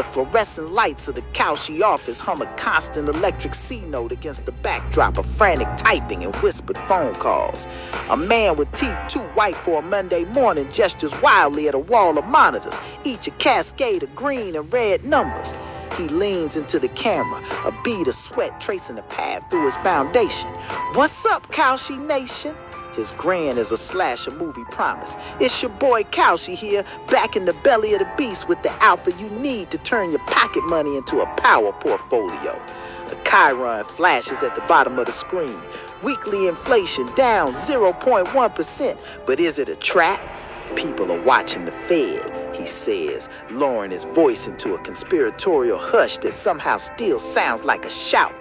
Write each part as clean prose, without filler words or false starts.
fluorescent lights of the Kalshi office hum a constant electric C-note against the backdrop of frantic typing and whispered phone calls. A man with teeth too white for a Monday morning gestures wildly at a wall of monitors, each a cascade of green and red numbers. He leans into the camera, a bead of sweat tracing a path through his foundation. "What's up, Kalshi Nation?" His grin is a slash of movie promise. "It's your boy Kalshi here, back in the belly of the beast with the alpha you need to turn your pocket money into a power portfolio." A chyron flashes at the bottom of the screen. Weekly inflation down 0.1%. But is it a trap? "People are watching the Fed," he says, lowering his voice into a conspiratorial hush that somehow still sounds like a shout.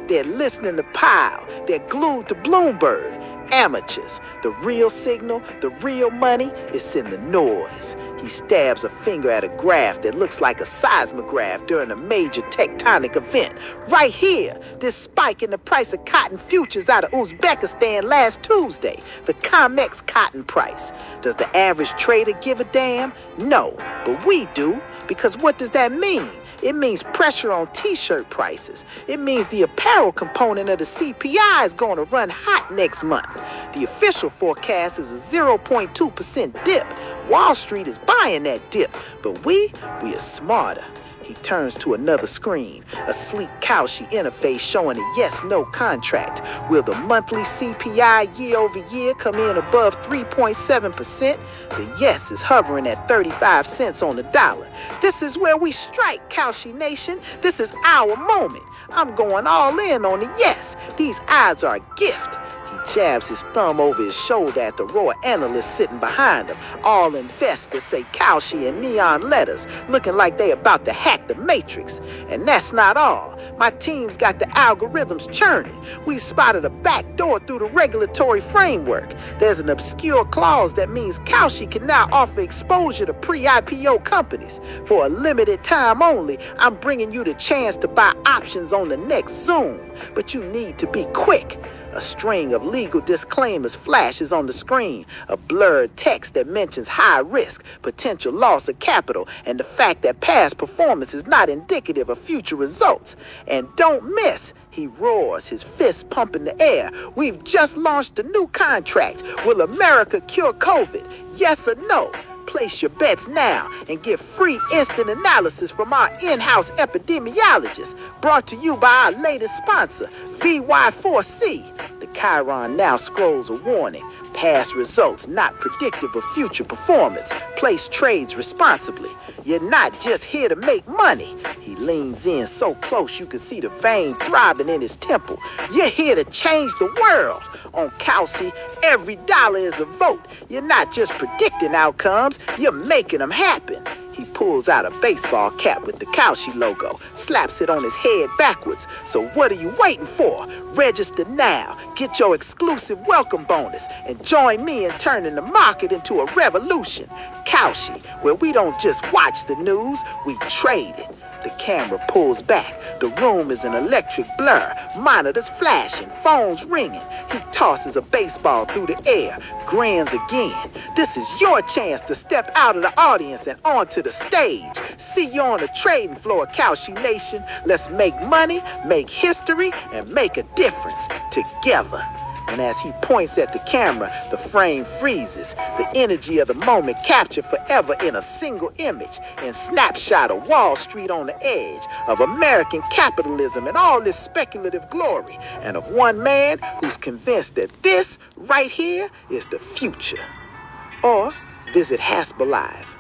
"They're listening to Powell. They're glued to Bloomberg. Amateurs. The real signal, the real money, is in the noise." He stabs a finger at a graph that looks like a seismograph during a major tectonic event. "Right here, this spike in the price of cotton futures out of Uzbekistan last Tuesday, the COMEX cotton price. Does the average trader give a damn? No, but we do, because what does that mean? It means pressure on t-shirt prices. It means the apparel component of the CPI is going to run hot next month. The official forecast is a 0.2% dip. Wall Street is buying that dip, but we are smarter." He turns to another screen, a sleek Kalshi interface showing a yes-no contract. Will the monthly CPI year over year come in above 3.7%? The yes is hovering at 35 cents on the dollar. "This is where we strike, Kalshi Nation. This is our moment. I'm going all in on the yes. These odds are a gift." He jabs his thumb over his shoulder at the row of analysts sitting behind him. All investors say Kalshi in neon letters, looking like they about to hack the matrix. And that's not all. My team's got the algorithms churning. We spotted a back door through the regulatory framework. There's an obscure clause that means Kalshi can now offer exposure to pre-IPO companies. For a limited time only, I'm bringing you the chance to buy options on the next Zoom. But you need to be quick. A string of legal disclaimers flashes on the screen, a blurred text that mentions high risk, potential loss of capital, and the fact that past performance is not indicative of future results. "And don't miss," he roars, his fist pumping the air. "We've just launched a new contract. Will America cure COVID? Yes or no? Place your bets now and get free instant analysis from our in-house epidemiologist. Brought to you by our latest sponsor, VY4C. The chyron now scrolls a warning. Past results not predictive of future performance. Place trades responsibly. You're not just here to make money." He leans in so close you can see the vein throbbing in his temple. "You're here to change the world. On Kalshi, every dollar is a vote. You're not just predicting outcomes, you're making them happen." He pulls out a baseball cap with the Kalshi logo, slaps it on his head backwards. "So what are you waiting for? Register now, get your exclusive welcome bonus, and join me in turning the market into a revolution. Kalshi, where we don't just watch the news, we trade it." The camera pulls back. The room is an electric blur, monitors flashing, phones ringing. He tosses a baseball through the air, grins again. "This is your chance to step out of the audience and onto the stage. See you on the trading floor, Kalshi Nation. Let's make money, make history, and make a difference together." And as he points at the camera, the frame freezes, the energy of the moment captured forever in a single image, and snapshot of Wall Street on the edge, of American capitalism and all this speculative glory, and of one man who's convinced that this right here is the future. Or visit Hasbro Live.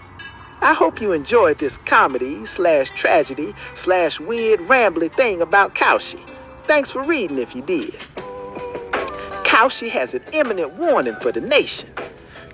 I hope you enjoyed this comedy/tragedy/weird rambly thing about Kalshi. Thanks for reading if you did. Kalshi has an imminent warning for the nation.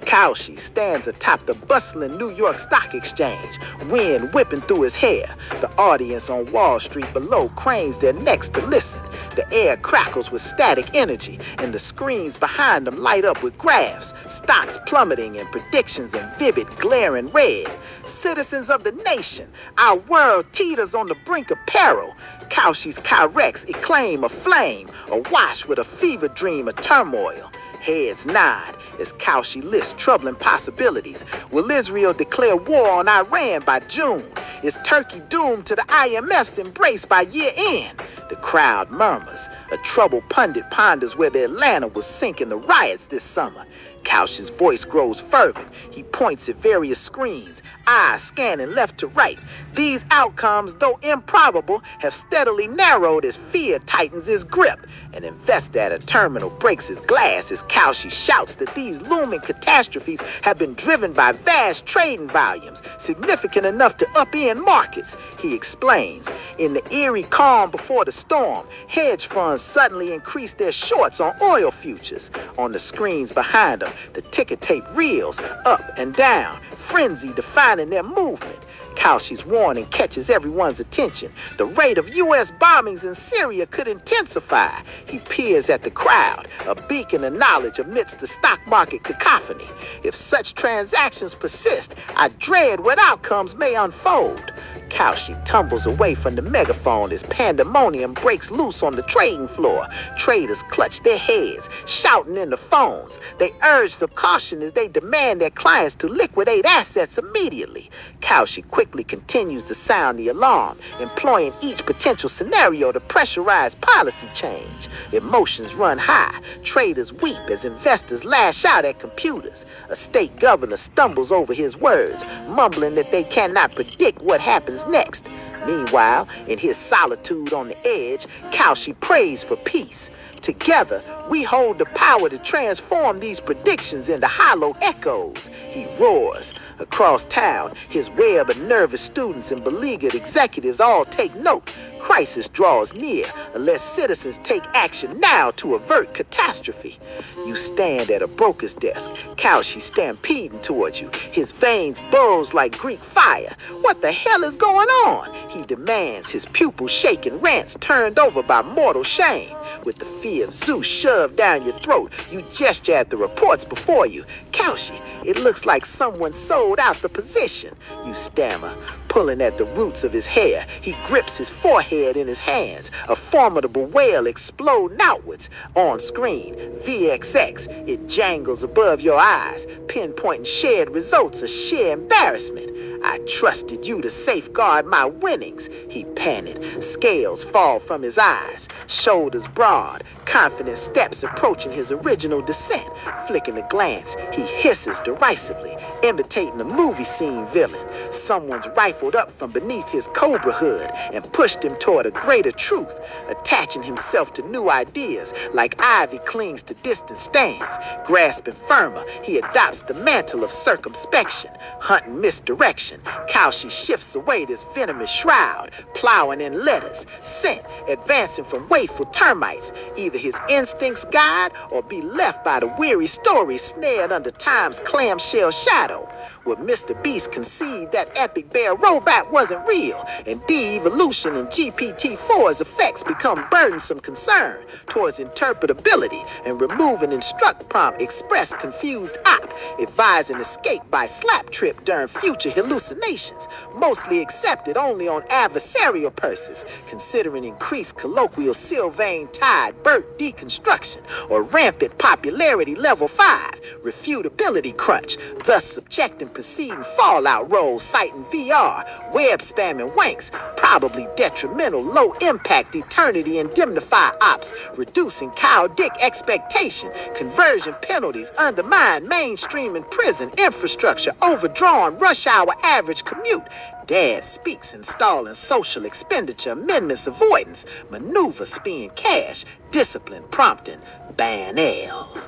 Kalshi stands atop the bustling New York Stock Exchange, wind whipping through his hair. The audience on Wall Street below cranes their necks to listen. The air crackles with static energy, and the screens behind them light up with graphs, stocks plummeting and predictions in vivid, glaring red. Citizens of the nation, our world teeters on the brink of peril. Kalshi's Kyrex acclaim aflame, awash with a fever dream of turmoil. Heads nod as Kalshi lists troubling possibilities. Will Israel declare war on Iran by June? Is Turkey doomed to the IMF's embrace by year-end? The crowd murmurs. A troubled pundit ponders whether Atlanta will sink in the riots this summer. Kalshi's voice grows fervent. He points at various screens, eyes scanning left to right. These outcomes, though improbable, have steadily narrowed as fear tightens its grip. An investor at a terminal breaks his glass as Kalshi shouts that these looming catastrophes have been driven by vast trading volumes, significant enough to upend markets. He explains, in the eerie calm before the storm, hedge funds suddenly increased their shorts on oil futures. On the screens behind them, the ticker tape reels up and down, frenzy defining their movement. Kalshi's warning catches everyone's attention. The rate of U.S. bombings in Syria could intensify. He peers at the crowd, a beacon of knowledge amidst the stock market cacophony. If such transactions persist, I dread what outcomes may unfold. Kalshi tumbles away from the megaphone as pandemonium breaks loose on the trading floor. Traders clutch their heads, shouting in the phones. They urge for caution as they demand their clients to liquidate assets immediately. Kalshi quickly continues to sound the alarm, employing each potential scenario to pressurize policy change. Emotions run high. Traders weep as investors lash out at computers. A state governor stumbles over his words, mumbling that they cannot predict what happens next. Meanwhile, in his solitude on the edge, Kalshi prays for peace. Together, we hold the power to transform these predictions into hollow echoes. He roars. Across town, his web of nervous students and beleaguered executives all take note. Crisis draws near unless citizens take action now to avert catastrophe. You stand at a broker's desk, Kalshi stampeding towards you. His veins bulge like Greek fire. What the hell is going on? He demands, his pupils shaking, rants turned over by mortal shame. With the fear of Zeus shoved down your throat, you gesture at the reports before you. Kalshi, it looks like someone sold out the position. You stammer, pulling at the roots of his hair. He grips his forehead in his hands, a formidable wail exploding outwards. On screen, VXX, it jangles above your eyes, pinpointing shared results of sheer embarrassment. I trusted you to safeguard my winnings, he panted. Scales fall from his eyes, shoulders broad, confident steps approaching his original descent. Flicking a glance, he hisses derisively, imitating a movie scene villain. Someone's rifled up from beneath his cobra hood and pushed him toward a greater truth, attaching himself to new ideas like ivy clings to distant stands. Grasping firmer, he adopts the mantle of circumspection, hunting misdirection. Kalshi shifts away this venomous shroud, plowing in letters, scent, advancing from wakeful termites. Either his instincts guide or be left by the weary story snared under time's clamshell shadow. Would Mr. Beast concede that epic bear robot wasn't real, and de-evolution in GPT-4's effects become burdensome concern towards interpretability and remove an instruct prompt express confused op, advising escape by slap trip during future hallucinations, mostly accepted only on adversarial purses, considering increased colloquial Sylvain Tide Burt deconstruction or rampant popularity level 5, refutability crunch, thus subjecting preceding fallout roles citing VR, web spamming wanks, probably detrimental low-impact eternity indemnify ops, reducing cow dick expectation, conversion penalties, undermine mainstream and prison infrastructure, overdrawn rush hour average commute. Dad speaks installing social expenditure amendments avoidance, maneuver spend cash, discipline prompting, ban L.